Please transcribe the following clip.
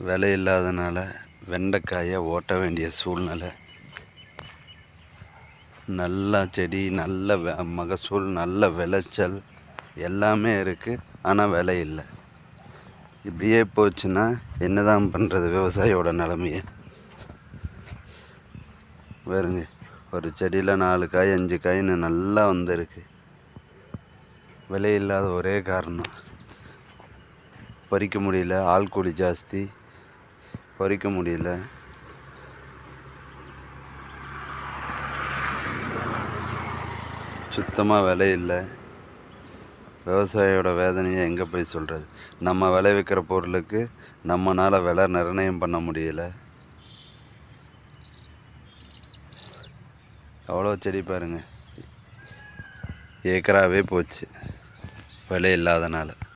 விலை இல்லாதனால வெண்டைக்காயை ஓட்ட வேண்டிய சூழ்நிலை. நல்லா செடி, நல்ல மகசூல், நல்ல விளைச்சல் எல்லாமே இருக்குது. ஆனால் விலை இல்லை. இப்படியே போச்சுன்னா என்ன தான் பண்ணுறது விவசாயியோட நிலமையை? பாருங்க, ஒரு செடியில் 4 காய் 5 காயின்னு நல்லா வந்திருக்கு. விலை இல்லாத ஒரே காரணம் பறிக்க முடியல. ஆள் கூலி ஜாஸ்தி, பறிக்க முடியல. சுத்தமாக விலை இல்லை. விவசாயியோட வேதனையை எங்கே போய் சொல்கிறது? நம்ம விளைவிக்கிற பொருளுக்கு நம்மளால் விலை நிர்ணயம் பண்ண முடியல. எவ்வளோ செடி பாருங்கள், ஏக்கராகவே போச்சு விலை இல்லாதனால.